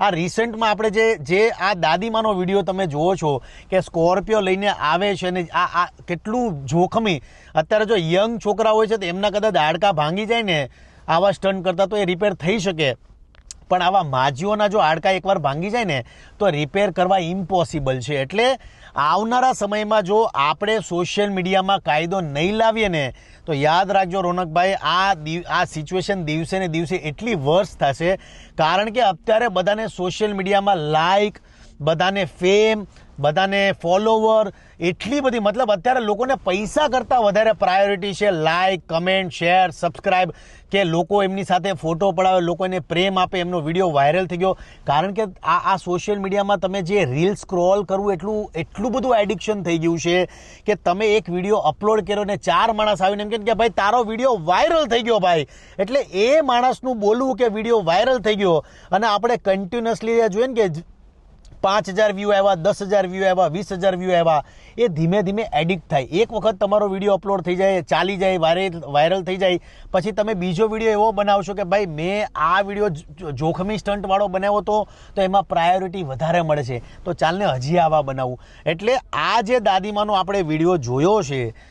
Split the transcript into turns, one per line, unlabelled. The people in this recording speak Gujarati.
આ રિસેન્ટમાં આપણે જે આ દાદીમાનો વિડીયો તમે જુઓ છો કે સ્કોર્પિયો લઈને આવે છે ને આ કેટલું જોખમી, અત્યારે જો યંગ છોકરા હોય છે તો એમના કદાચ હાડકાં ભાંગી જાય ને આવા સ્ટન્ટ કરતાં તો એ રિપેર થઈ શકે, પણ આવા માજીઓના જો હાડકાં એકવાર ભાંગી જાય ને તો રિપેર કરવા ઇમ્પોસિબલ છે. એટલે આવનારા સમયમાં જો આપણે સોશિયલ મીડિયામાં કાયદો નહીં લાવીએ ને તો યાદ રાખજો રોનકભાઈ, આ સિચ્યુએશન દિવસે ને દિવસે એટલી વર્સ થશે. કારણ કે અત્યારે બધાને સોશિયલ મીડિયામાં લાઇક, બધાને ફેમ, બધાને ફોલોવર, એટલી બધી, મતલબ અત્યારે લોકોને પૈસા કરતાં વધારે પ્રાયોરિટી છે લાઇક, કમેન્ટ, શેર, સબસ્ક્રાઈબ, કે લોકો એમની સાથે ફોટો પડાવે, લોકો એને પ્રેમ આપે, એમનો વિડીયો વાયરલ થઈ ગયો. કારણ કે આ સોશિયલ મીડિયામાં તમે જે રીલ સ્ક્રોલ કરવું એટલું બધું એડિક્શન થઈ ગયું છે કે તમે એક વિડીયો અપલોડ કર્યો ને 4 માણસ આવીને એમ કે ભાઈ તારો વિડીયો વાયરલ થઈ ગયો ભાઈ, એટલે એ માણસનું બોલવું કે વિડીયો વાયરલ થઈ ગયો, અને આપણે કન્ટિન્યુઅસલી જોઈએ ને કે 5000 વ્યૂ આવ્યા, 10,000 વ્યૂ આવ્યા, 20,000 વ્યૂ આવ્યા, એ ધીમે ધીમે એડિક્ટ થાય. એક વખત તમારો વિડીયો અપલોડ થઈ જાય, ચાલી જાય, વાયરલ થઈ જાય, પછી તમે બીજો વિડીયો એવો બનાવશો કે ભાઈ મેં આ વિડીયો જોખમી સ્ટન્ટવાળો બનાવ્યો તો એમાં પ્રાયોરિટી વધારે મળે છે, તો ચાલને હજી આવા બનાવવું. એટલે આ જે દાદીમાનો આપણે વિડીયો જોયો છે